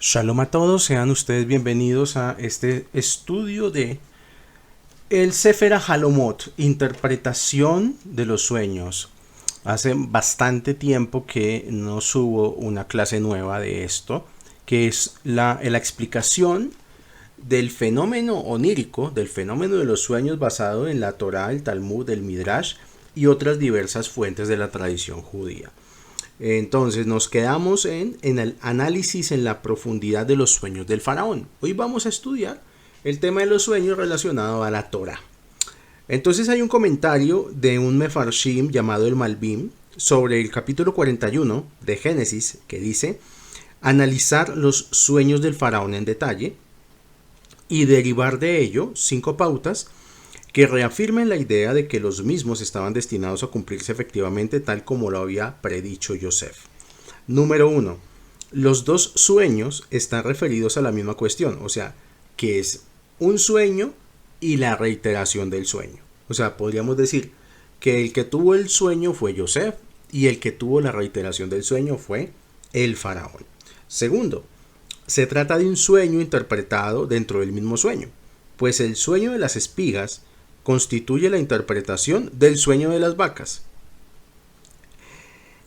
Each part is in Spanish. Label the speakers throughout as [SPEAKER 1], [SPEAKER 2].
[SPEAKER 1] Shalom a todos, sean ustedes bienvenidos a este estudio de el Sefer HaLomot, interpretación de los sueños. Hace bastante tiempo que no subo una clase nueva de esto, que es la explicación del fenómeno onírico, del fenómeno de los sueños basado en la Torá, el Talmud, el Midrash y otras diversas fuentes de la tradición judía. Entonces nos quedamos en el análisis en la profundidad de los sueños del faraón. Hoy vamos a estudiar el tema de los sueños relacionado a la Torá. Entonces hay un comentario de un mefarshim llamado el Malbim sobre el capítulo 41 de Génesis que dice: analizar los sueños del faraón en detalle y derivar de ello 5 pautas que reafirmen la idea de que los mismos estaban destinados a cumplirse efectivamente tal como lo había predicho Yosef. Número 1. Los dos sueños están referidos a la misma cuestión, o sea, que es un sueño y la reiteración del sueño. O sea, podríamos decir que el que tuvo el sueño fue Yosef y el que tuvo la reiteración del sueño fue el faraón. Segundo, se trata de un sueño interpretado dentro del mismo sueño, pues el sueño de las espigas constituye la interpretación del sueño de las vacas.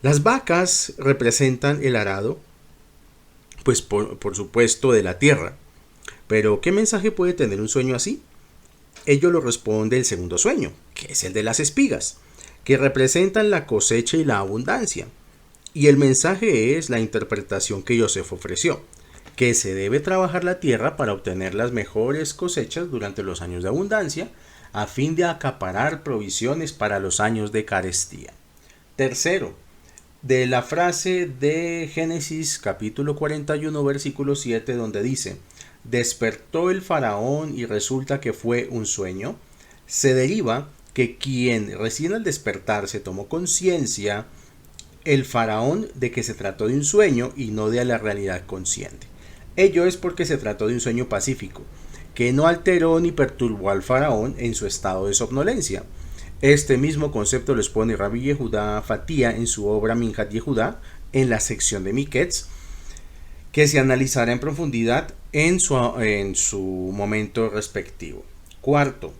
[SPEAKER 1] Las vacas representan el arado, pues por supuesto de la tierra. Pero ¿qué mensaje puede tener un sueño así? Ello lo responde el segundo sueño, que es el de las espigas, que representan la cosecha y la abundancia. Y el mensaje es la interpretación que Yosef ofreció, que se debe trabajar la tierra para obtener las mejores cosechas durante los años de abundancia, a fin de acaparar provisiones para los años de carestía. Tercero, de la frase de Génesis capítulo 41 versículo 7 donde dice: despertó el faraón y resulta que fue un sueño, se deriva que quien recién al despertar se tomó conciencia, el faraón, de que se trató de un sueño y no de la realidad consciente. Ello es porque se trató de un sueño pacífico, que no alteró ni perturbó al faraón en su estado de somnolencia. Este mismo concepto lo expone Rabbi Yehudá Fatía en su obra Minhat Yehudá, en la sección de Miketz, que se analizará en profundidad en su momento respectivo. Cuarto,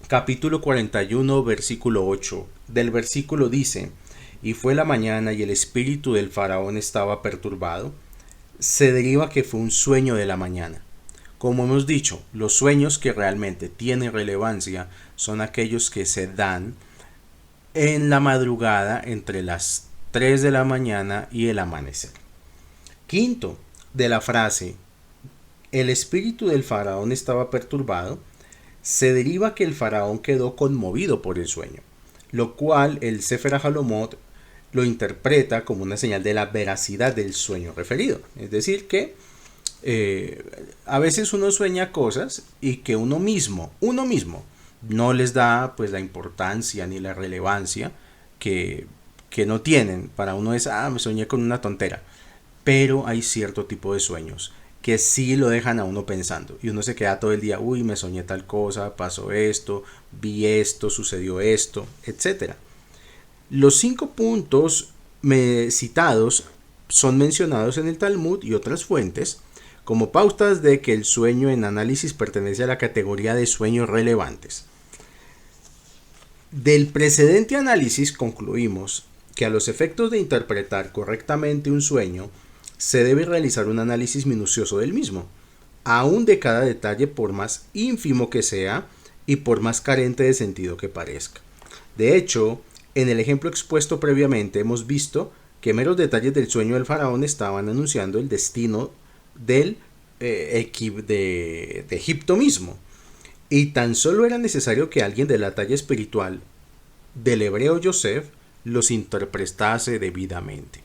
[SPEAKER 1] capítulo 41, versículo 8. Del versículo dice: y fue la mañana y el espíritu del faraón estaba perturbado. Se deriva que fue un sueño de la mañana. Como hemos dicho, los sueños que realmente tienen relevancia son aquellos que se dan en la madrugada entre las 3 de la mañana y el amanecer. Quinto, de la frase el espíritu del faraón estaba perturbado, se deriva que el faraón quedó conmovido por el sueño, lo cual el Sefer HaLomot lo interpreta como una señal de la veracidad del sueño referido. Es decir, que a veces uno sueña cosas y que uno mismo no les da pues la importancia ni la relevancia que no tienen. Para uno es, me soñé con una tontera. Pero hay cierto tipo de sueños que sí lo dejan a uno pensando y uno se queda todo el día, uy, me soñé tal cosa, pasó esto, vi esto, sucedió esto, etc. Los 5 puntos citados son mencionados en el Talmud y otras fuentes como pautas de que el sueño en análisis pertenece a la categoría de sueños relevantes. Del precedente análisis concluimos que a los efectos de interpretar correctamente un sueño se debe realizar un análisis minucioso del mismo, aún de cada detalle por más ínfimo que sea y por más carente de sentido que parezca. De hecho, en el ejemplo expuesto previamente hemos visto que meros detalles del sueño del faraón estaban anunciando el destino de Egipto mismo, y tan solo era necesario que alguien de la talla espiritual del hebreo Yosef los interpretase debidamente.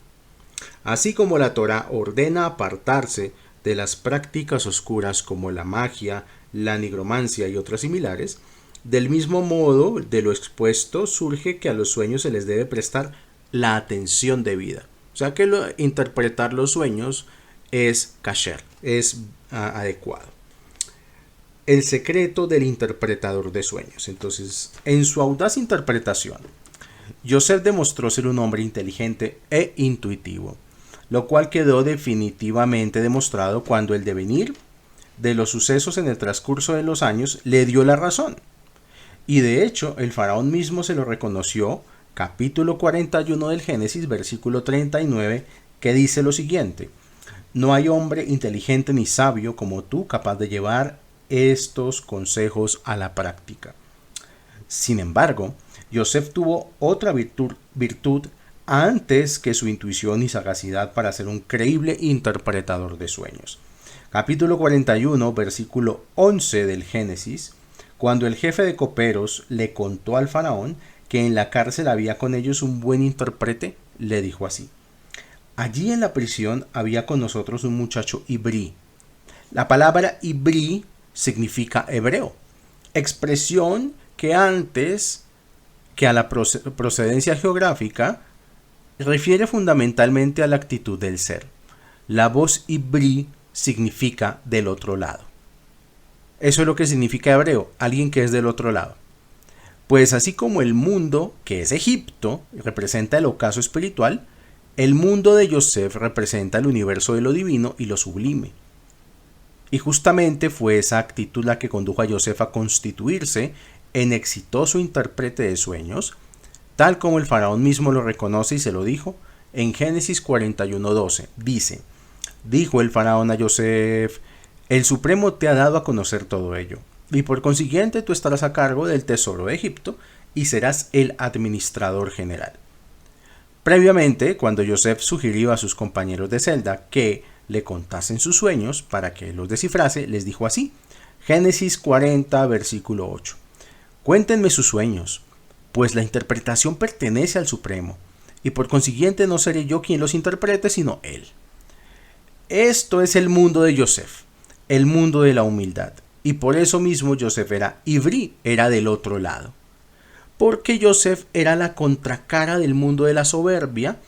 [SPEAKER 1] Así como la Torá ordena apartarse de las prácticas oscuras como la magia, la nigromancia y otras similares, del mismo modo de lo expuesto surge que a los sueños se les debe prestar la atención debida. O sea que interpretar los sueños es kasher, es adecuado. El secreto del interpretador de sueños. Entonces, en su audaz interpretación, Yosef demostró ser un hombre inteligente e intuitivo. lo cual quedó definitivamente demostrado cuando el devenir de los sucesos en el transcurso de los años le dio la razón. Y de hecho, el faraón mismo se lo reconoció, capítulo 41 del Génesis, versículo 39, que dice lo siguiente: no hay hombre inteligente ni sabio como tú capaz de llevar estos consejos a la práctica. Sin embargo, Yosef tuvo otra virtud antes que su intuición y sagacidad para ser un creíble interpretador de sueños. Capítulo 41, versículo 11 del Génesis: cuando el jefe de coperos le contó al faraón que en la cárcel había con ellos un buen intérprete, le dijo así: allí en la prisión había con nosotros un muchacho ibrí. La palabra ibrí significa hebreo, expresión que antes que a la procedencia geográfica refiere fundamentalmente a la actitud del ser. La voz ibrí significa del otro lado. Eso es lo que significa hebreo, alguien que es del otro lado. Pues así como el mundo, que es Egipto, representa el ocaso espiritual, el mundo de Yosef representa el universo de lo divino y lo sublime. Y justamente fue esa actitud la que condujo a Yosef a constituirse en exitoso intérprete de sueños, tal como el faraón mismo lo reconoce y se lo dijo en Génesis 41:12. Dice: dijo el faraón a Yosef: el Supremo te ha dado a conocer todo ello, y por consiguiente tú estarás a cargo del tesoro de Egipto y serás el administrador general. Previamente, cuando Yosef sugirió a sus compañeros de celda que le contasen sus sueños para que los descifrase, les dijo así: Génesis 40, versículo 8. Cuéntenme sus sueños, pues la interpretación pertenece al Supremo, y por consiguiente no seré yo quien los interprete, sino él. Esto es el mundo de Yosef, el mundo de la humildad, y por eso mismo Yosef era ibrí, era del otro lado. Porque Yosef era la contracara del mundo de la soberbia,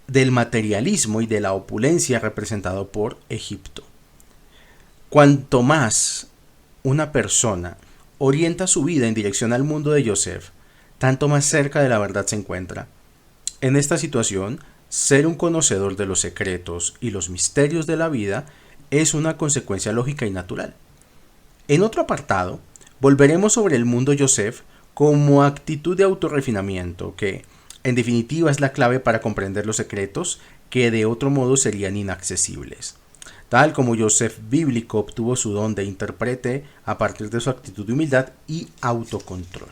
[SPEAKER 1] del materialismo y de la opulencia representado por Egipto. Cuanto más una persona orienta su vida en dirección al mundo de Yosef, tanto más cerca de la verdad se encuentra. En esta situación, ser un conocedor de los secretos y los misterios de la vida es una consecuencia lógica y natural. En otro apartado, volveremos sobre el mundo Yosef como actitud de autorrefinamiento que, en definitiva, es la clave para comprender los secretos que de otro modo serían inaccesibles. Tal como Yosef bíblico obtuvo su don de intérprete a partir de su actitud de humildad y autocontrol.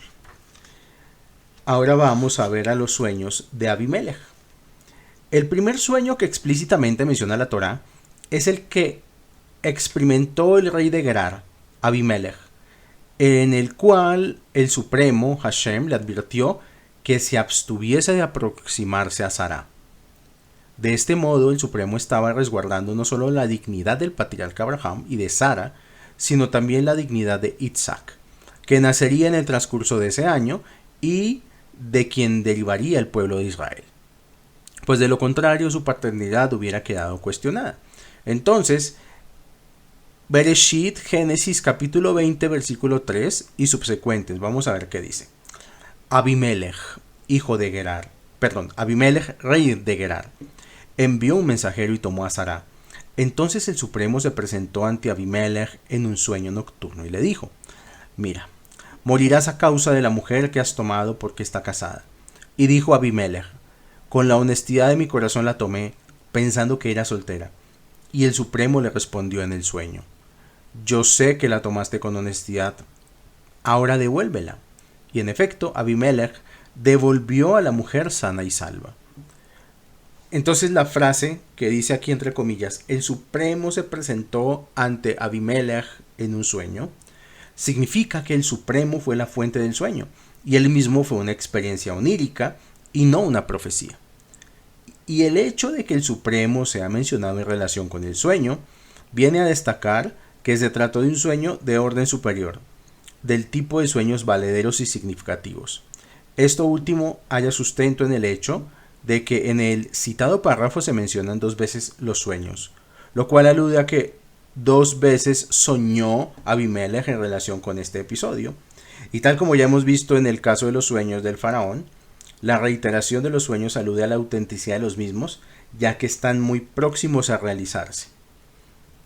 [SPEAKER 1] Ahora vamos a ver a los sueños de Abimelech. El primer sueño que explícitamente menciona la Torá es el que experimentó el rey de Gerar, Abimelech, en el cual el Supremo Hashem le advirtió que se abstuviese de aproximarse a Sará. De este modo, el Supremo estaba resguardando no solo la dignidad del patriarca Abraham y de Sara, sino también la dignidad de Isaac, que nacería en el transcurso de ese año y de quien derivaría el pueblo de Israel. Pues de lo contrario, su paternidad hubiera quedado cuestionada. Entonces, Bereshit, Génesis capítulo 20, versículo 3 y subsecuentes, vamos a ver qué dice. Abimelech, Abimelech, rey de Gerar, envió un mensajero y tomó a Sará. Entonces el Supremo se presentó ante Abimelech en un sueño nocturno y le dijo: mira, morirás a causa de la mujer que has tomado porque está casada. Y dijo Abimelech: con la honestidad de mi corazón la tomé, pensando que era soltera. Y el Supremo le respondió en el sueño: yo sé que la tomaste con honestidad, ahora devuélvela. Y en efecto, Abimelech devolvió a la mujer sana y salva. Entonces la frase que dice aquí entre comillas, el Supremo se presentó ante Abimelech en un sueño, significa que el Supremo fue la fuente del sueño, y él mismo fue una experiencia onírica y no una profecía. Y el hecho de que el Supremo sea mencionado en relación con el sueño, viene a destacar que se trató de un sueño de orden superior, del tipo de sueños valederos y significativos. Esto último halla sustento en el hecho de que en el citado párrafo se mencionan 2 veces los sueños, lo cual alude a que 2 veces soñó Abimelech en relación con este episodio. Y tal como ya hemos visto en el caso de los sueños del faraón, la reiteración de los sueños alude a la autenticidad de los mismos, ya que están muy próximos a realizarse.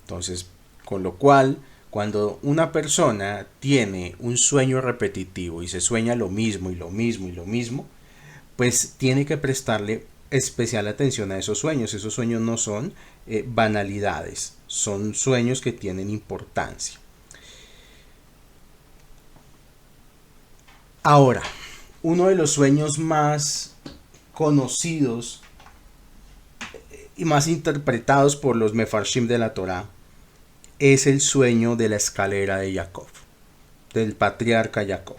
[SPEAKER 1] Entonces, con lo cual, cuando una persona tiene un sueño repetitivo y se sueña lo mismo y lo mismo y lo mismo, pues tiene que prestarle especial atención a esos sueños. Esos sueños no son banalidades, son sueños que tienen importancia. Ahora, uno de los sueños más conocidos y más interpretados por los mefarshim de la Torá es el sueño de la escalera de Jacob, del patriarca Jacob.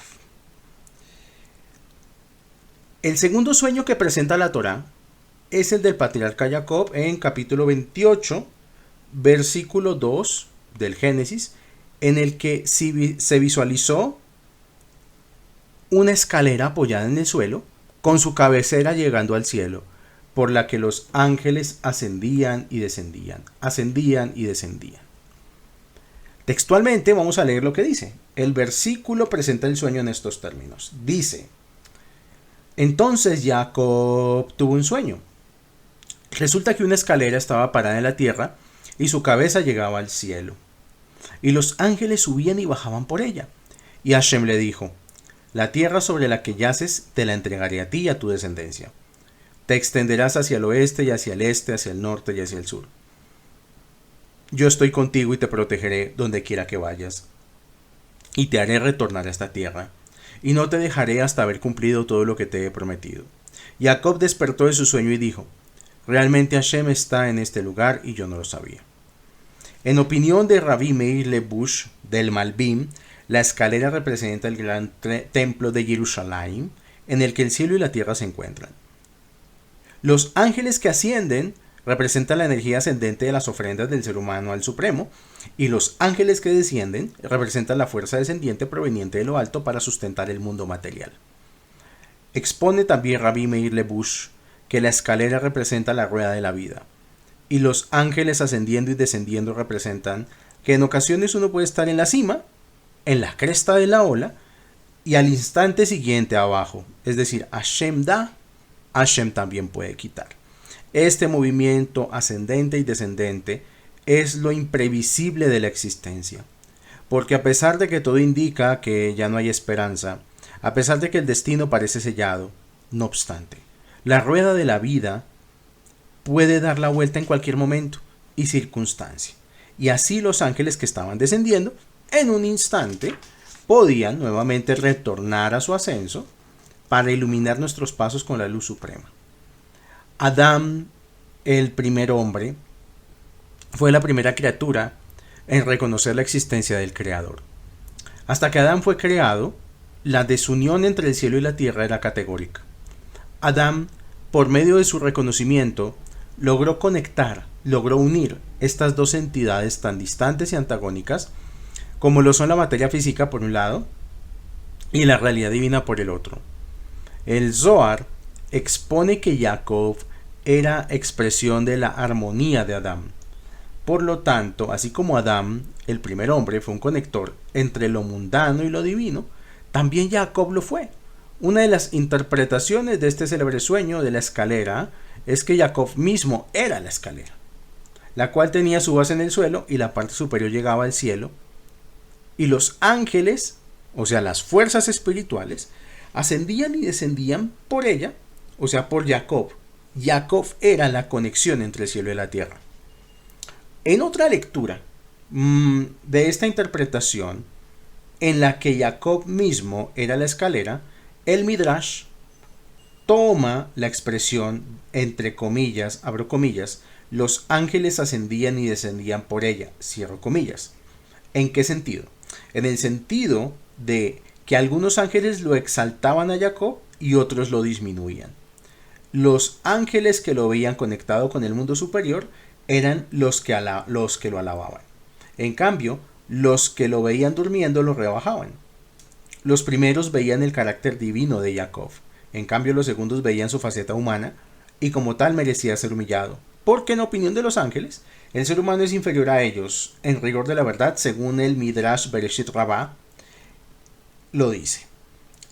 [SPEAKER 1] El segundo sueño que presenta la Torá es el del patriarca Jacob en capítulo 28, versículo 2 del Génesis, en el que se visualizó una escalera apoyada en el suelo, con su cabecera llegando al cielo, por la que los ángeles ascendían y descendían, ascendían y descendían. Textualmente vamos a leer lo que dice. El versículo presenta el sueño en estos términos. Dice: entonces Jacob tuvo un sueño. Resulta que una escalera estaba parada en la tierra y su cabeza llegaba al cielo. Y los ángeles subían y bajaban por ella. Y Hashem le dijo: la tierra sobre la que yaces te la entregaré a ti y a tu descendencia. Te extenderás hacia el oeste y hacia el este, hacia el norte y hacia el sur. Yo estoy contigo y te protegeré donde quiera que vayas. Y te haré retornar a esta tierra. Y no te dejaré hasta haber cumplido todo lo que te he prometido. Jacob despertó de su sueño y dijo: realmente Hashem está en este lugar y yo no lo sabía. En opinión de Rabbi Meir Lebush del Malbim, la escalera representa el gran templo de Jerusalén, en el que el cielo y la tierra se encuentran. Los ángeles que ascienden representan la energía ascendente de las ofrendas del ser humano al Supremo, y los ángeles que descienden representan la fuerza descendiente proveniente de lo alto para sustentar el mundo material. Expone también Rabbi Meir Lebush que la escalera representa la rueda de la vida, y los ángeles ascendiendo y descendiendo representan que en ocasiones uno puede estar en la cima, en la cresta de la ola, y al instante siguiente abajo. Es decir, Hashem da, Hashem también puede quitar. Este movimiento ascendente y descendente es lo imprevisible de la existencia, porque a pesar de que todo indica que ya no hay esperanza, a pesar de que el destino parece sellado, no obstante, la rueda de la vida puede dar la vuelta en cualquier momento y circunstancia. Y así los ángeles que estaban descendiendo, en un instante, podían nuevamente retornar a su ascenso para iluminar nuestros pasos con la luz suprema. Adán, el primer hombre, fue la primera criatura en reconocer la existencia del Creador. Hasta que Adán fue creado, la desunión entre el cielo y la tierra era categórica. Adán, por medio de su reconocimiento, logró conectar, logró unir estas dos entidades tan distantes y antagónicas como lo son la materia física por un lado y la realidad divina por el otro. El Zohar expone que Jacob era expresión de la armonía de Adán. Por lo tanto, así como Adán, el primer hombre, fue un conector entre lo mundano y lo divino, también Jacob lo fue. Una de las interpretaciones de este célebre sueño de la escalera es que Jacob mismo era la escalera, la cual tenía su base en el suelo y la parte superior llegaba al cielo, y los ángeles, o sea, las fuerzas espirituales, ascendían y descendían por ella, o sea, por Jacob. Jacob era la conexión entre el cielo y la tierra. En otra lectura de esta interpretación, en la que Jacob mismo era la escalera, el Midrash toma la expresión, entre comillas, abro comillas, los ángeles ascendían y descendían por ella, cierro comillas. ¿En qué sentido? En el sentido de que algunos ángeles lo exaltaban a Jacob y otros lo disminuían. Los ángeles que lo veían conectado con el mundo superior eran los que lo alababan. En cambio, los que lo veían durmiendo lo rebajaban. Los primeros veían el carácter divino de Jacob, en cambio los segundos veían su faceta humana y como tal merecía ser humillado, porque en opinión de los ángeles, el ser humano es inferior a ellos, en rigor de la verdad, según el Midrash Bereshit Rabbah lo dice.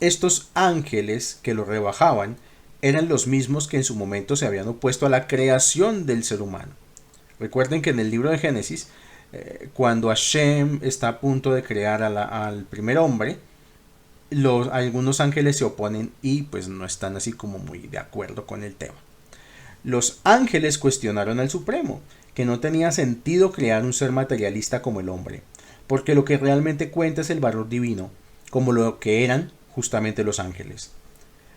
[SPEAKER 1] Estos ángeles que lo rebajaban eran los mismos que en su momento se habían opuesto a la creación del ser humano. Recuerden que en el libro de Génesis, cuando Hashem está a punto de crear al primer hombre, algunos ángeles se oponen y pues no están así como muy de acuerdo con el tema. Los ángeles cuestionaron al Supremo, que no tenía sentido crear un ser materialista como el hombre, porque lo que realmente cuenta es el valor divino, como lo que eran justamente los ángeles.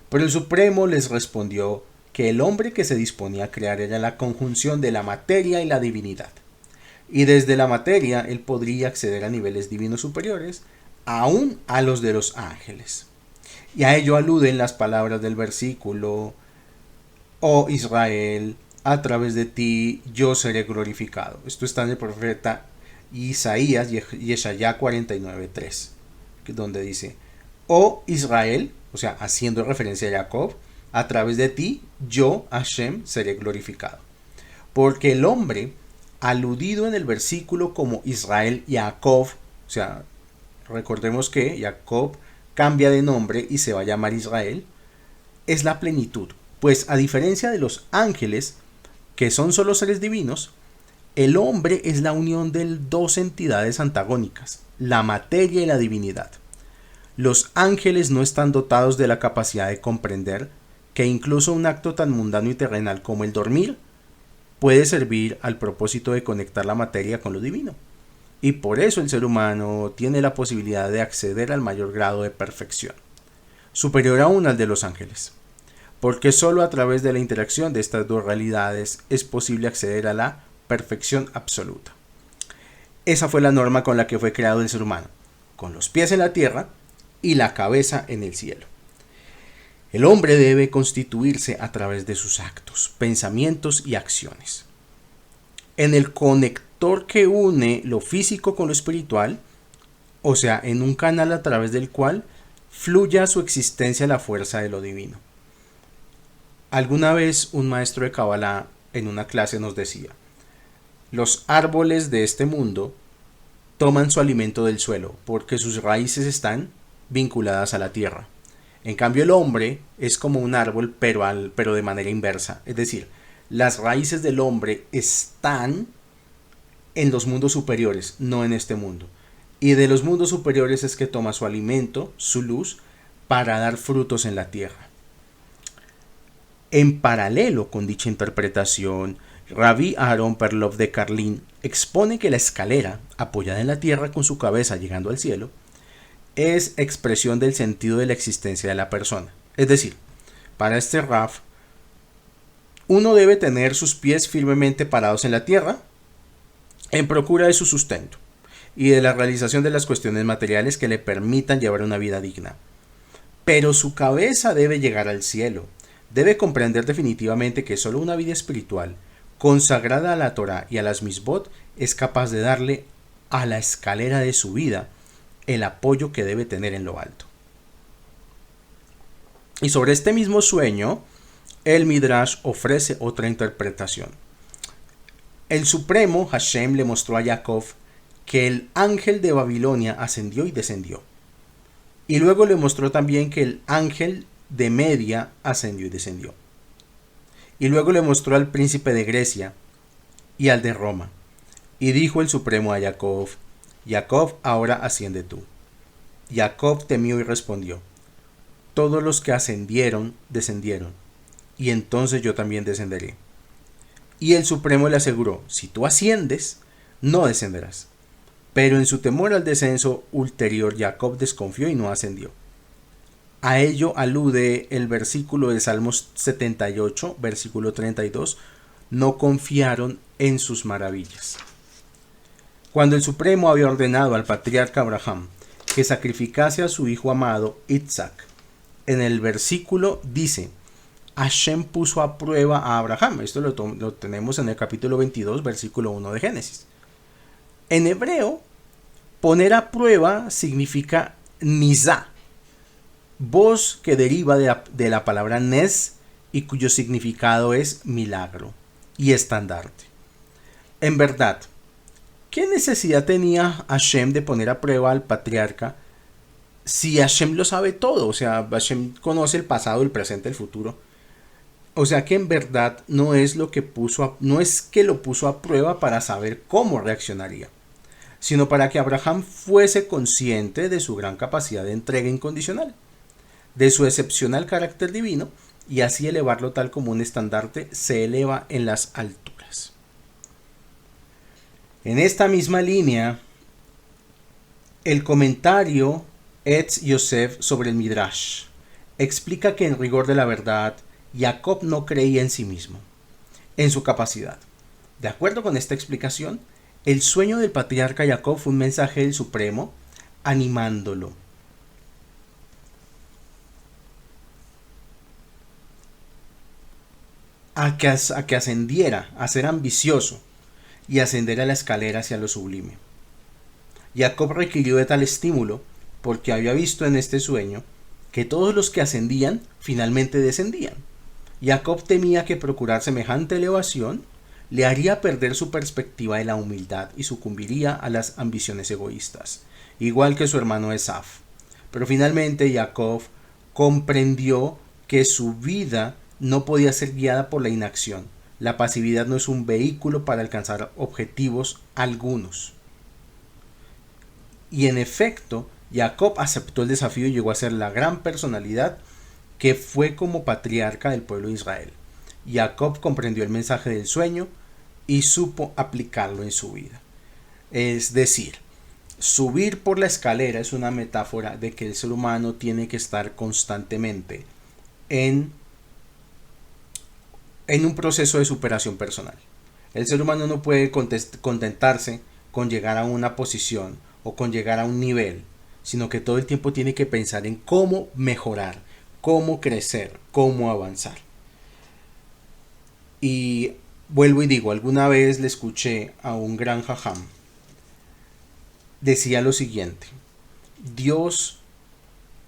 [SPEAKER 1] Pero el Supremo les respondió que el hombre que se disponía a crear era la conjunción de la materia y la divinidad. Y desde la materia él podría acceder a niveles divinos superiores, aún a los de los ángeles. Y a ello aluden las palabras del versículo: oh Israel, a través de ti yo seré glorificado. Esto está en el profeta Isaías, Yeshayá 49:3, donde dice: oh Israel, o sea, haciendo referencia a Jacob, a través de ti yo, Hashem, seré glorificado. Porque el hombre, aludido en el versículo como Israel y Jacob, o sea, recordemos que Jacob cambia de nombre y se va a llamar Israel, es la plenitud. Pues a diferencia de los ángeles, que son solo seres divinos, el hombre es la unión de dos entidades antagónicas, la materia y la divinidad. Los ángeles no están dotados de la capacidad de comprender que incluso un acto tan mundano y terrenal como el dormir puede servir al propósito de conectar la materia con lo divino. Y por eso el ser humano tiene la posibilidad de acceder al mayor grado de perfección, superior aún al de los ángeles, porque solo a través de la interacción de estas dos realidades es posible acceder a la perfección absoluta. Esa fue la norma con la que fue creado el ser humano, con los pies en la tierra y la cabeza en el cielo. El hombre debe constituirse a través de sus actos, pensamientos y acciones. En el conector que une lo físico con lo espiritual, o sea, en un canal a través del cual fluya a su existencia la fuerza de lo divino. Alguna vez un maestro de Kabbalah en una clase nos decía: los árboles de este mundo toman su alimento del suelo porque sus raíces están vinculadas a la tierra. En cambio el hombre es como un árbol pero de manera inversa, es decir, las raíces del hombre están en los mundos superiores, no en este mundo. Y de los mundos superiores es que toma su alimento, su luz, para dar frutos en la tierra. En paralelo con dicha interpretación, Rabbi Aaron Perlov de Karlin expone que la escalera, apoyada en la tierra con su cabeza llegando al cielo, es expresión del sentido de la existencia de la persona. Es decir, para este Rav, uno debe tener sus pies firmemente parados en la tierra, en procura de su sustento y de la realización de las cuestiones materiales que le permitan llevar una vida digna. Pero su cabeza debe llegar al cielo. Debe comprender definitivamente que solo una vida espiritual, consagrada a la Torah y a las Misbot, es capaz de darle a la escalera de su vida el apoyo que debe tener en lo alto. Y sobre este mismo sueño, el Midrash ofrece otra interpretación. El Supremo Hashem le mostró a Jacob que el ángel de Babilonia ascendió y descendió. Y luego le mostró también que el ángel de Media ascendió y descendió. Y luego le mostró al príncipe de Grecia y al de Roma. Y dijo el Supremo a Jacob: Jacob, ahora asciende tú. Jacob temió y respondió: todos los que ascendieron, descendieron, y entonces yo también descenderé. Y el Supremo le aseguró: si tú asciendes, no descenderás. Pero en su temor al descenso ulterior, Jacob desconfió y no ascendió. A ello alude el versículo de Salmos 78, versículo 32, no confiaron en sus maravillas. Cuando el Supremo había ordenado al patriarca Abraham que sacrificase a su hijo amado Isaac, en el versículo dice: Hashem puso a prueba a Abraham. Esto lo tenemos en el capítulo 22, versículo 1 de Génesis. En hebreo, poner a prueba significa nizá, voz que deriva de la palabra nes y cuyo significado es milagro y estandarte. En verdad, ¿qué necesidad tenía Hashem de poner a prueba al patriarca si Hashem lo sabe todo? O sea, Hashem conoce el pasado, el presente, el futuro. O sea que en verdad no es no es que lo puso a prueba para saber cómo reaccionaría, sino para que Abraham fuese consciente de su gran capacidad de entrega incondicional, de su excepcional carácter divino, y así elevarlo tal como un estandarte se eleva en las alturas. En esta misma línea, el comentario Etz Yosef sobre el Midrash explica que en rigor de la verdad, Jacob no creía en sí mismo, en su capacidad. De acuerdo con esta explicación, el sueño del patriarca Jacob fue un mensaje del Supremo animándolo a que ascendiera, a ser ambicioso y ascender a la escalera hacia lo sublime. Jacob requirió de tal estímulo porque había visto en este sueño que todos los que ascendían finalmente descendían. Jacob temía que procurar semejante elevación le haría perder su perspectiva de la humildad y sucumbiría a las ambiciones egoístas, igual que su hermano Esaf. Pero finalmente Jacob comprendió que su vida no podía ser guiada por la inacción. La pasividad no es un vehículo para alcanzar objetivos algunos. Y en efecto, Jacob aceptó el desafío y llegó a ser la gran personalidad que fue como patriarca del pueblo de Israel. Jacob comprendió el mensaje del sueño y supo aplicarlo en su vida. Es decir, subir por la escalera es una metáfora de que el ser humano tiene que estar constantemente en un proceso de superación personal. El ser humano no puede contentarse con llegar a una posición o con llegar a un nivel, sino que todo el tiempo tiene que pensar en cómo mejorar, cómo crecer, cómo avanzar. Y vuelvo y digo, alguna vez le escuché a un gran jajam, decía lo siguiente: Dios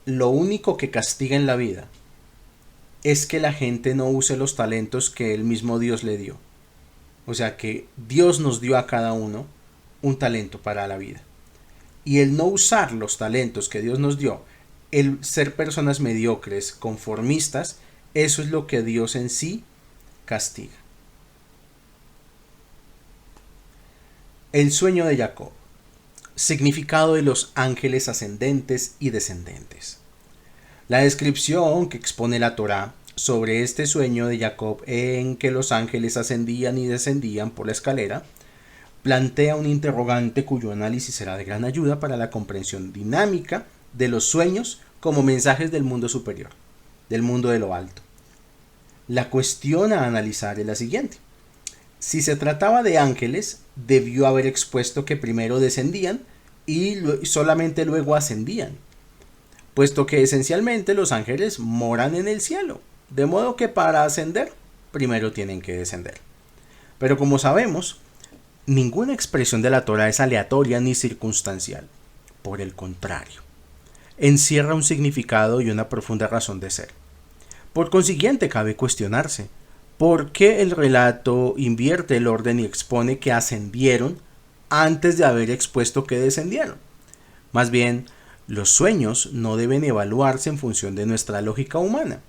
[SPEAKER 1] lo único que castiga en la vida es que la gente no use los talentos que el mismo Dios le dio. O sea que Dios nos dio a cada uno un talento para la vida. Y el no usar los talentos que Dios nos dio, el ser personas mediocres, conformistas, eso es lo que Dios en sí castiga. El sueño de Jacob. Significado de los ángeles ascendentes y descendentes. La descripción que expone la Torá sobre este sueño de Jacob en que los ángeles ascendían y descendían por la escalera plantea un interrogante cuyo análisis será de gran ayuda para la comprensión dinámica de los sueños como mensajes del mundo superior, del mundo de lo alto. La cuestión a analizar es la siguiente: si se trataba de ángeles, debió haber expuesto que primero descendían y solamente luego ascendían, puesto que esencialmente los ángeles moran en el cielo, de modo que para ascender primero tienen que descender. Pero como sabemos, ninguna expresión de la Torá es aleatoria ni circunstancial. Por el contrario, encierra un significado y una profunda razón de ser. Por consiguiente, cabe cuestionarse por qué el relato invierte el orden y expone que ascendieron antes de haber expuesto que descendieron. Más bien, los sueños no deben evaluarse en función de nuestra lógica humana,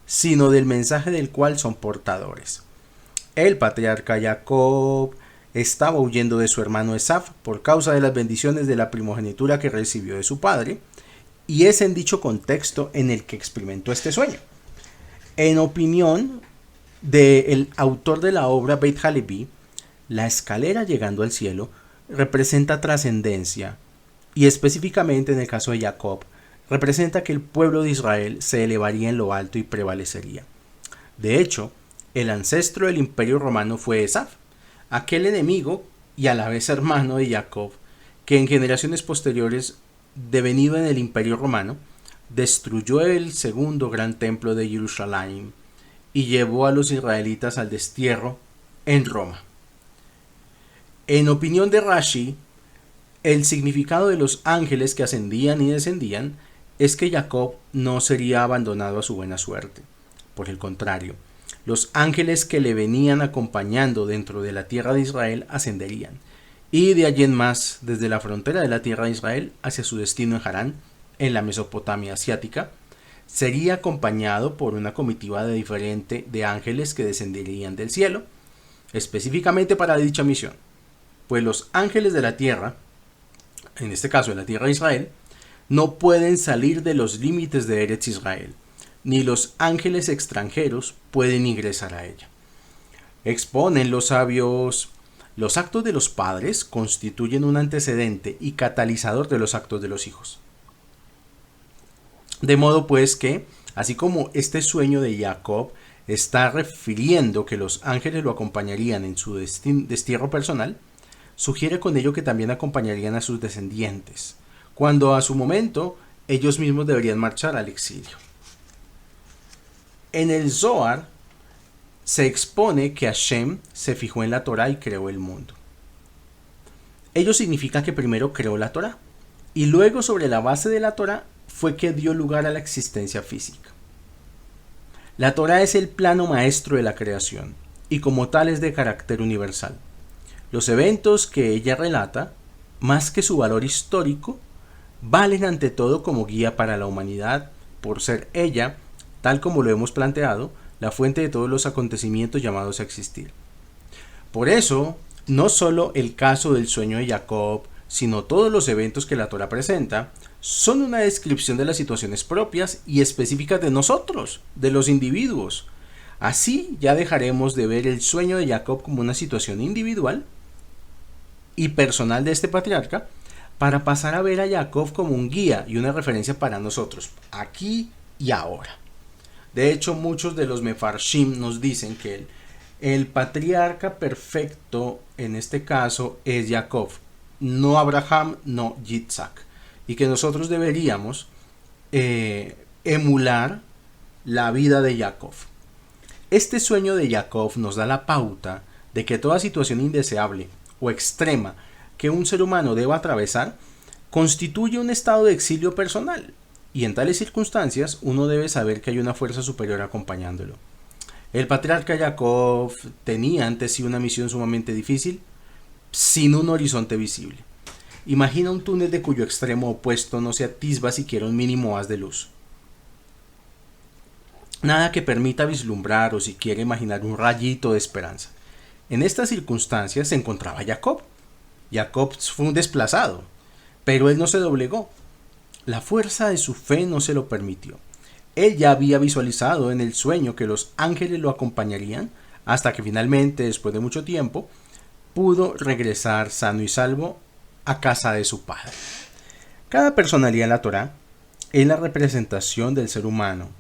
[SPEAKER 1] sino del mensaje del cual son portadores. El patriarca Jacob estaba huyendo de su hermano Esaf por causa de las bendiciones de la primogenitura que recibió de su padre, y es en dicho contexto en el que experimentó este sueño. En opinión del autor de la obra Beit Halevi, la escalera llegando al cielo representa trascendencia, y específicamente en el caso de Jacob, representa que el pueblo de Israel se elevaría en lo alto y prevalecería. De hecho, el ancestro del imperio romano fue Esaf, aquel enemigo y a la vez hermano de Jacob, que en generaciones posteriores, devenido en el imperio romano, destruyó el segundo gran templo de Jerusalén y llevó a los israelitas al destierro en Roma. En opinión de Rashi, el significado de los ángeles que ascendían y descendían es que Jacob no sería abandonado a su buena suerte. Por el contrario, los ángeles que le venían acompañando dentro de la tierra de Israel ascenderían, y de allí en más, desde la frontera de la tierra de Israel hacia su destino en Harán, en la Mesopotamia asiática, sería acompañado por una comitiva de ángeles que descenderían del cielo, específicamente para dicha misión, pues los ángeles de la tierra, en este caso de la tierra de Israel, no pueden salir de los límites de Eretz Israel, ni los ángeles extranjeros pueden ingresar a ella. Exponen los sabios: los actos de los padres constituyen un antecedente y catalizador de los actos de los hijos. De modo pues que, así como este sueño de Jacob está refiriendo que los ángeles lo acompañarían en su destierro personal, sugiere con ello que también acompañarían a sus descendientes, cuando a su momento ellos mismos deberían marchar al exilio. En el Zohar se expone que Hashem se fijó en la Torá y creó el mundo. Ello significa que primero creó la Torá y luego, sobre la base de la Torá, fue que dio lugar a la existencia física. La Torá es el plano maestro de la creación y como tal es de carácter universal. Los eventos que ella relata, más que su valor histórico, valen ante todo como guía para la humanidad, por ser ella, tal como lo hemos planteado, la fuente de todos los acontecimientos llamados a existir. Por eso, no solo el caso del sueño de Jacob, sino todos los eventos que la Torá presenta, son una descripción de las situaciones propias y específicas de nosotros, de los individuos. Así ya dejaremos de ver el sueño de Jacob como una situación individual y personal de este patriarca, para pasar a ver a Jacob como un guía y una referencia para nosotros, aquí y ahora. De hecho, muchos de los mefarshim nos dicen que el patriarca perfecto en este caso es Jacob, no Abraham, no Yitzhak, y que nosotros deberíamos emular la vida de Jacob. Este sueño de Jacob nos da la pauta de que toda situación indeseable o extrema que un ser humano deba atravesar constituye un estado de exilio personal, y en tales circunstancias uno debe saber que hay una fuerza superior acompañándolo. El patriarca Jacob tenía ante sí una misión sumamente difícil, sin un horizonte visible. Imagina un túnel de cuyo extremo opuesto no se atisba siquiera un mínimo haz de luz. Nada que permita vislumbrar o siquiera imaginar un rayito de esperanza. En estas circunstancias se encontraba Jacob. Jacob fue un desplazado, pero él no se doblegó. La fuerza de su fe no se lo permitió. Él ya había visualizado en el sueño que los ángeles lo acompañarían hasta que finalmente, después de mucho tiempo, pudo regresar sano y salvo a casa de su padre. Cada personalidad en la Torá es la representación del ser humano,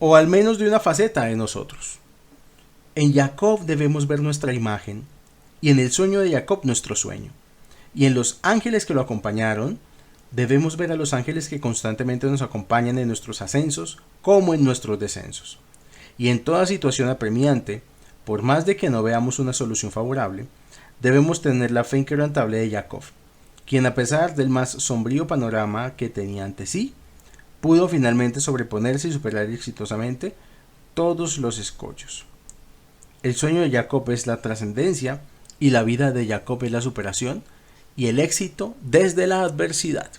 [SPEAKER 1] o al menos de una faceta de nosotros. En Jacob debemos ver nuestra imagen, y en el sueño de Jacob nuestro sueño. Y en los ángeles que lo acompañaron, debemos ver a los ángeles que constantemente nos acompañan en nuestros ascensos como en nuestros descensos. Y en toda situación apremiante, por más de que no veamos una solución favorable, debemos tener la fe inquebrantable de Jacob, quien a pesar del más sombrío panorama que tenía ante sí, pudo finalmente sobreponerse y superar exitosamente todos los escollos. El sueño de Jacob es la trascendencia y la vida de Jacob es la superación y el éxito desde la adversidad.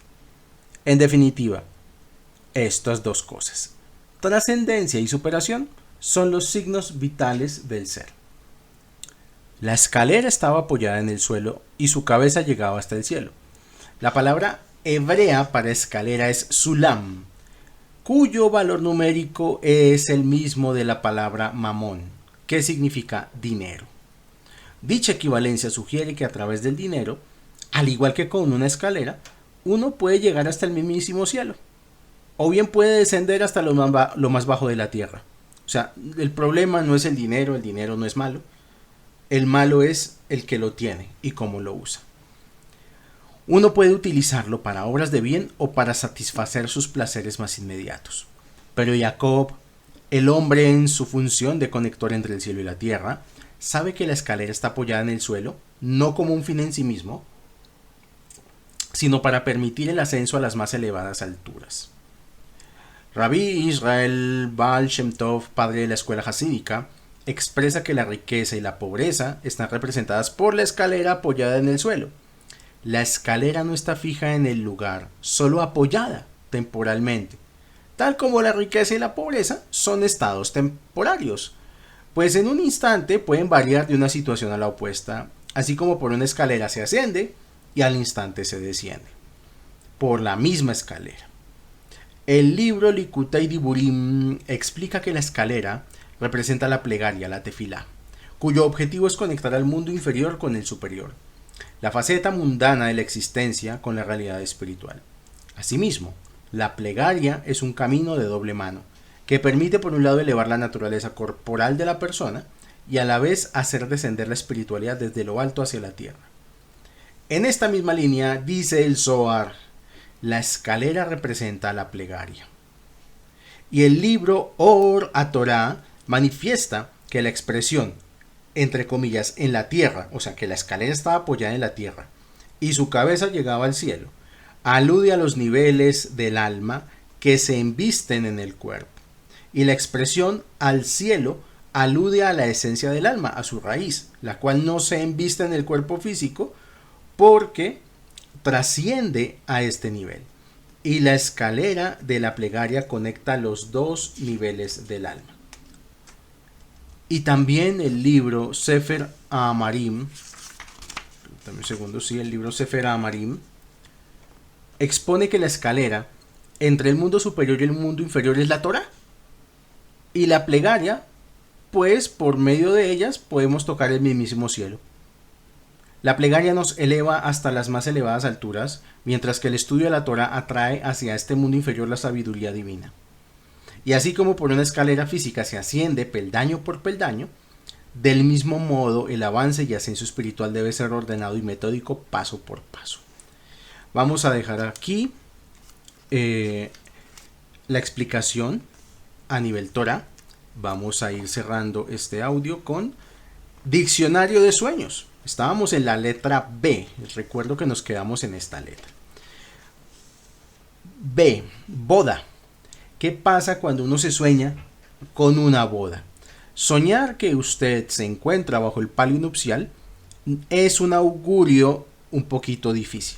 [SPEAKER 1] En definitiva, estas dos cosas, trascendencia y superación, son los signos vitales del ser. La escalera estaba apoyada en el suelo y su cabeza llegaba hasta el cielo. La palabra hebrea para escalera es sulam, cuyo valor numérico es el mismo de la palabra mamón, que significa dinero. Dicha equivalencia sugiere que a través del dinero, al igual que con una escalera, uno puede llegar hasta el mismísimo cielo, o bien puede descender hasta lo más bajo de la tierra. O sea, el problema no es el dinero no es malo. El malo es el que lo tiene y cómo lo usa. Uno puede utilizarlo para obras de bien o para satisfacer sus placeres más inmediatos. Pero Jacob, el hombre en su función de conector entre el cielo y la tierra, sabe que la escalera está apoyada en el suelo, no como un fin en sí mismo, sino para permitir el ascenso a las más elevadas alturas. Rabbi Israel Baal Shem Tov, padre de la escuela hasídica, expresa que la riqueza y la pobreza están representadas por la escalera apoyada en el suelo. La escalera no está fija en el lugar, solo apoyada temporalmente, Tal como la riqueza y la pobreza son estados temporarios, pues en un instante pueden variar de una situación a la opuesta, así como por una escalera se asciende y al instante se desciende, por la misma escalera. El libro Likutei Diburim explica que la escalera representa la plegaria, la tefilá, cuyo objetivo es conectar al mundo inferior con el superior, la faceta mundana de la existencia con la realidad espiritual. Asimismo, la plegaria es un camino de doble mano, que permite por un lado elevar la naturaleza corporal de la persona y a la vez hacer descender la espiritualidad desde lo alto hacia la tierra. En esta misma línea dice el Zohar, la escalera representa la plegaria. Y el libro Or HaTorah manifiesta que la expresión, entre comillas, en la tierra, o sea que la escalera estaba apoyada en la tierra y su cabeza llegaba al cielo, alude a los niveles del alma que se embisten en el cuerpo. Y la expresión al cielo alude a la esencia del alma, a su raíz, la cual no se embiste en el cuerpo físico porque trasciende a este nivel. Y la escalera de la plegaria conecta los dos niveles del alma. Y también el libro Sefer Amarim, dame un segundo, sí, el libro Sefer Amarim expone que la escalera entre el mundo superior y el mundo inferior es la Torah. Y la plegaria, pues por medio de ellas podemos tocar el mismísimo cielo. La plegaria nos eleva hasta las más elevadas alturas, mientras que el estudio de la Torah atrae hacia este mundo inferior la sabiduría divina. Y así como por una escalera física se asciende peldaño por peldaño, del mismo modo el avance y ascenso espiritual debe ser ordenado y metódico paso por paso. Vamos a dejar aquí la explicación a nivel Torah. Vamos a ir cerrando este audio con diccionario de sueños. Estábamos en la letra B. Recuerdo que nos quedamos en esta letra. B. Boda. ¿Qué pasa cuando uno se sueña con una boda? Soñar que usted se encuentra bajo el palio nupcial es un augurio un poquito difícil,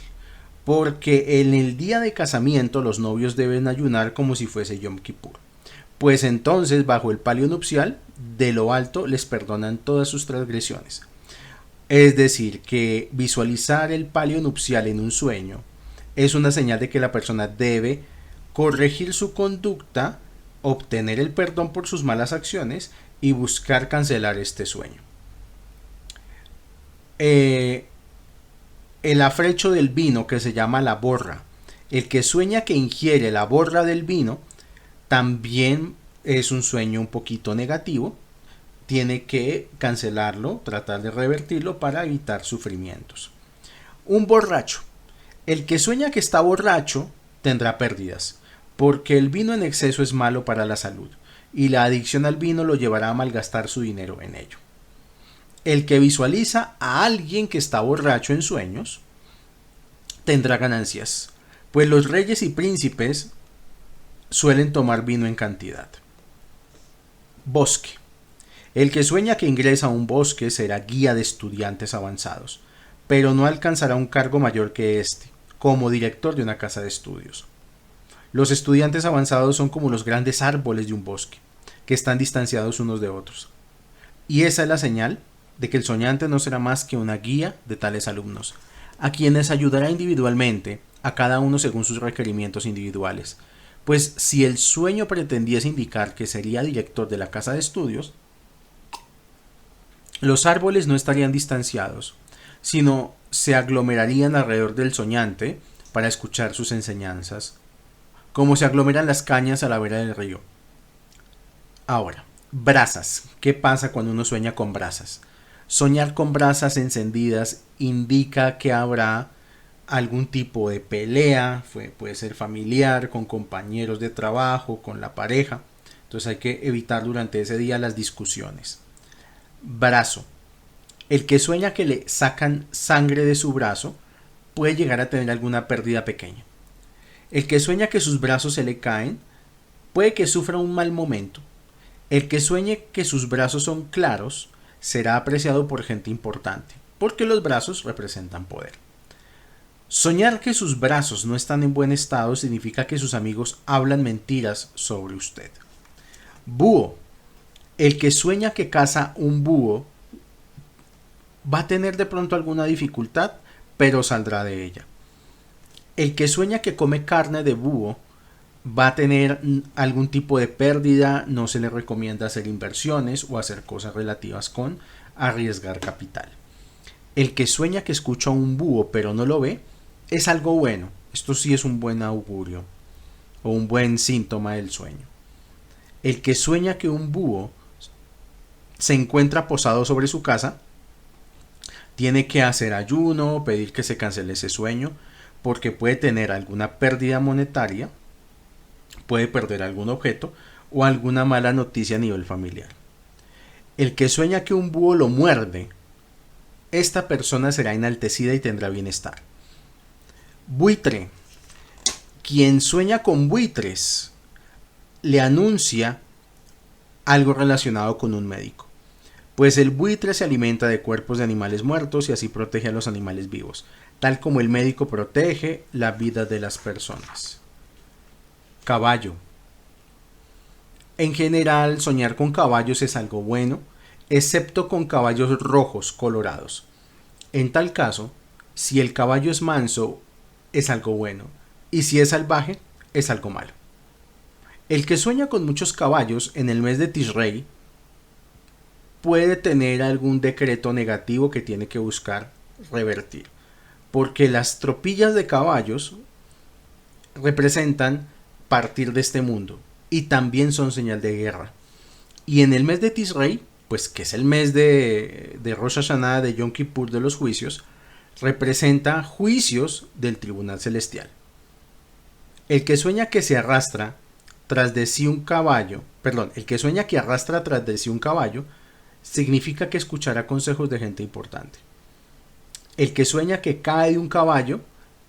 [SPEAKER 1] porque en el día de casamiento los novios deben ayunar como si fuese Yom Kippur, pues entonces bajo el palio nupcial de lo alto les perdonan todas sus transgresiones. Es decir, que visualizar el palio nupcial en un sueño es una señal de que la persona debe corregir su conducta, obtener el perdón por sus malas acciones y buscar cancelar este sueño. El afrecho del vino, que se llama la borra, el que sueña que ingiere la borra del vino también es un sueño un poquito negativo. Tiene que cancelarlo, tratar de revertirlo para evitar sufrimientos. Un borracho, el que sueña que está borracho tendrá pérdidas, porque el vino en exceso es malo para la salud y la adicción al vino lo llevará a malgastar su dinero en ello. El que visualiza a alguien que está borracho en sueños tendrá ganancias, pues los reyes y príncipes suelen tomar vino en cantidad. Bosque. El que sueña que ingresa a un bosque será guía de estudiantes avanzados, pero no alcanzará un cargo mayor que este, como director de una casa de estudios. Los estudiantes avanzados son como los grandes árboles de un bosque, que están distanciados unos de otros. Y esa es la señal de que el soñante no será más que una guía de tales alumnos, a quienes ayudará individualmente, a cada uno según sus requerimientos individuales. Pues si el sueño pretendiese indicar que sería director de la casa de estudios, los árboles no estarían distanciados, sino se aglomerarían alrededor del soñante para escuchar sus enseñanzas, como se aglomeran las cañas a la vera del río. Ahora, brasas. ¿Qué pasa cuando uno sueña con brasas? Soñar con brasas encendidas indica que habrá algún tipo de pelea, puede ser familiar, con compañeros de trabajo, con la pareja. Entonces hay que evitar durante ese día las discusiones. Brazo. El que sueña que le sacan sangre de su brazo puede llegar a tener alguna pérdida pequeña. El que sueña que sus brazos se le caen puede que sufra un mal momento. El que sueñe que sus brazos son claros será apreciado por gente importante, porque los brazos representan poder. Soñar que sus brazos no están en buen estado significa que sus amigos hablan mentiras sobre usted. Búho. El que sueña que caza un búho va a tener de pronto alguna dificultad, pero saldrá de ella. El que sueña que come carne de búho va a tener algún tipo de pérdida, no se le recomienda hacer inversiones o hacer cosas relativas con arriesgar capital. El que sueña que escucha a un búho pero no lo ve, es algo bueno. Esto sí es un buen augurio o un buen síntoma del sueño. El que sueña que un búho se encuentra posado sobre su casa, tiene que hacer ayuno, pedir que se cancele ese sueño, porque puede tener alguna pérdida monetaria, puede perder algún objeto o alguna mala noticia a nivel familiar. El que sueña que un búho lo muerde, esta persona será enaltecida y tendrá bienestar. Buitre. Quien sueña con buitres le anuncia algo relacionado con un médico, pues el buitre se alimenta de cuerpos de animales muertos y así protege a los animales vivos, tal como el médico protege la vida de las personas. Caballo. En general, soñar con caballos es algo bueno, excepto con caballos rojos colorados. En tal caso, si el caballo es manso, es algo bueno, y si es salvaje, es algo malo. El que sueña con muchos caballos en el mes de Tishrei puede tener algún decreto negativo que tiene que buscar revertir, porque las tropillas de caballos representan partir de este mundo y también son señal de guerra. Y en el mes de Tishrei, pues que es el mes de Rosh Hashanah, de Yom Kippur, de los juicios, representa juicios del tribunal celestial. El que sueña que se arrastra tras de sí un caballo, el que sueña que arrastra tras de sí un caballo, significa que escuchará consejos de gente importante. El que sueña que cae de un caballo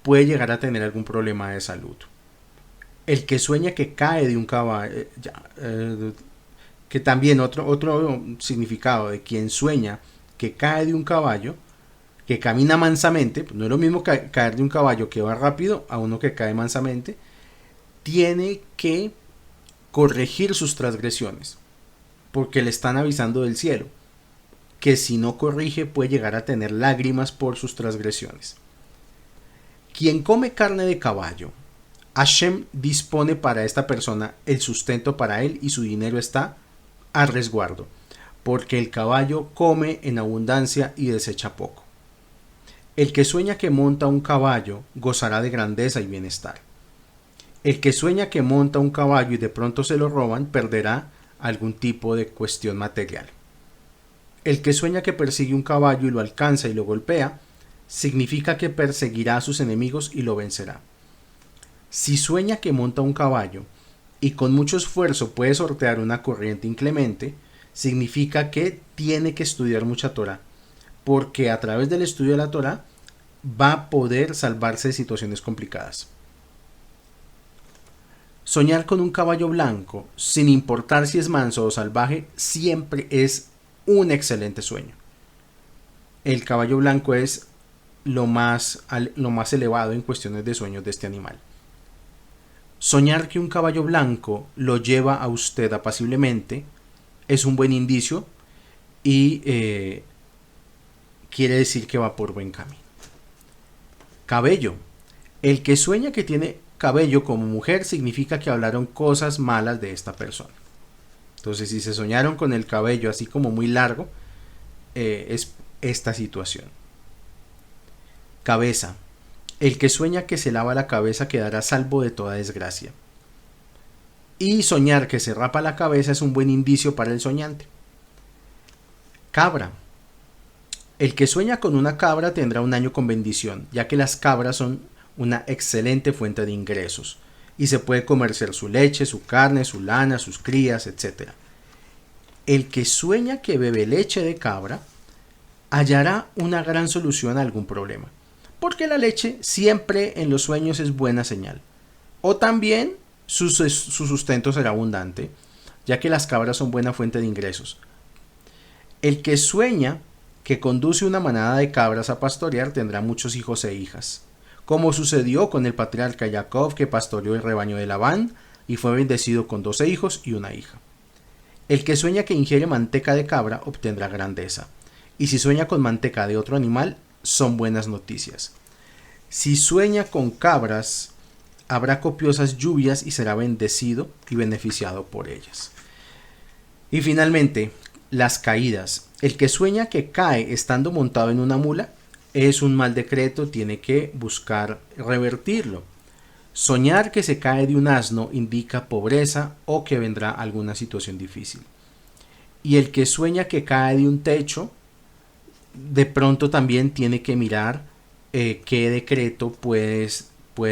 [SPEAKER 1] puede llegar a tener algún problema de salud. El que sueña que cae de un caballo, que también otro significado de quien sueña que cae de un caballo, que camina mansamente, pues no es lo mismo caer de un caballo que va rápido a uno que cae mansamente, tiene que corregir sus transgresiones, porque le están avisando del cielo, que si no corrige puede llegar a tener lágrimas por sus transgresiones. Quien come carne de caballo, Hashem dispone para esta persona el sustento para él y su dinero está a resguardo, porque el caballo come en abundancia y desecha poco. El que sueña que monta un caballo gozará de grandeza y bienestar. El que sueña que monta un caballo y de pronto se lo roban perderá algún tipo de cuestión material. El que sueña que persigue un caballo y lo alcanza y lo golpea, significa que perseguirá a sus enemigos y lo vencerá. Si sueña que monta un caballo y con mucho esfuerzo puede sortear una corriente inclemente, significa que tiene que estudiar mucha Torah, porque a través del estudio de la Torah va a poder salvarse de situaciones complicadas. Soñar con un caballo blanco, sin importar si es manso o salvaje, siempre es un excelente sueño. El caballo blanco es lo más elevado en cuestiones de sueños de este animal. Soñar que un caballo blanco lo lleva a usted apaciblemente es un buen indicio y quiere decir que va por buen camino. Cabello. El que sueña que tiene cabello como mujer significa que hablaron cosas malas de esta persona. Entonces, si se soñaron con el cabello así como muy largo, es esta situación. Cabeza. El que sueña que se lava la cabeza quedará salvo de toda desgracia. Y soñar que se rapa la cabeza es un buen indicio para el soñante. Cabra. El que sueña con una cabra tendrá un año con bendición, ya que las cabras son una excelente fuente de ingresos y se puede comerciar su leche, su carne, su lana, sus crías, etc. El que sueña que bebe leche de cabra hallará una gran solución a algún problema, porque la leche siempre en los sueños es buena señal. O también su sustento será abundante, ya que las cabras son buena fuente de ingresos. El que sueña que conduce una manada de cabras a pastorear tendrá muchos hijos e hijas. como sucedió con el patriarca Jacob, que pastoreó el rebaño de Labán y fue bendecido con 12 hijos y una hija. El que sueña que ingiere manteca de cabra obtendrá grandeza, y si sueña con manteca de otro animal, son buenas noticias. Si sueña con cabras, habrá copiosas lluvias y será bendecido y beneficiado por ellas. Y finalmente, las caídas. El que sueña que cae estando montado en una mula es un mal decreto, tiene que buscar revertirlo. Soñar que se cae de un asno indica pobreza o que vendrá alguna situación difícil. Y el que sueña que cae de un techo, de pronto también tiene que mirar qué decreto puede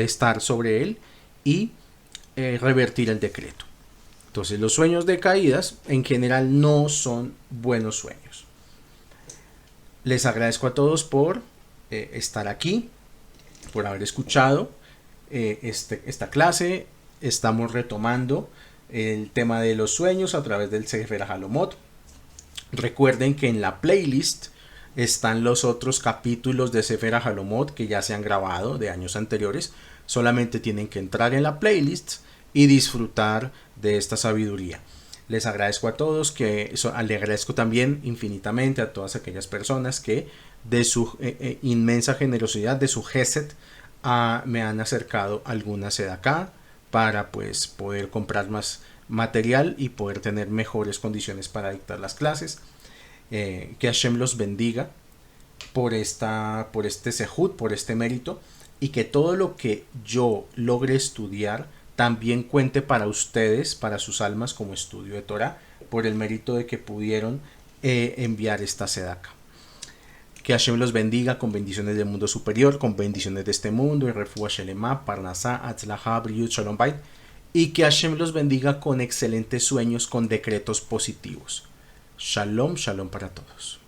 [SPEAKER 1] estar sobre él y revertir el decreto. Entonces los sueños de caídas en general no son buenos sueños. Les agradezco a todos por estar aquí, por haber escuchado esta clase. Estamos retomando el tema de los sueños a través del Sefer HaLomot. Recuerden que en la playlist están los otros capítulos de Sefer HaLomot que ya se han grabado de años anteriores. Solamente tienen que entrar en la playlist y disfrutar de esta sabiduría. Les agradezco a todos, le agradezco también infinitamente a todas aquellas personas que de su inmensa generosidad, de su Gesed, me han acercado alguna sedaká para pues poder comprar más material y poder tener mejores condiciones para dictar las clases. Que Hashem los bendiga por este sehut, por este mérito, y que todo lo que yo logre estudiar también cuente para ustedes, para sus almas, como estudio de Torah, por el mérito de que pudieron enviar esta sedaká. Que Hashem los bendiga con bendiciones del mundo superior, con bendiciones de este mundo, y refuah shelema, parnasá, atzlajá, briut, shalom bait, y que Hashem los bendiga con excelentes sueños, con decretos positivos. Shalom, shalom para todos.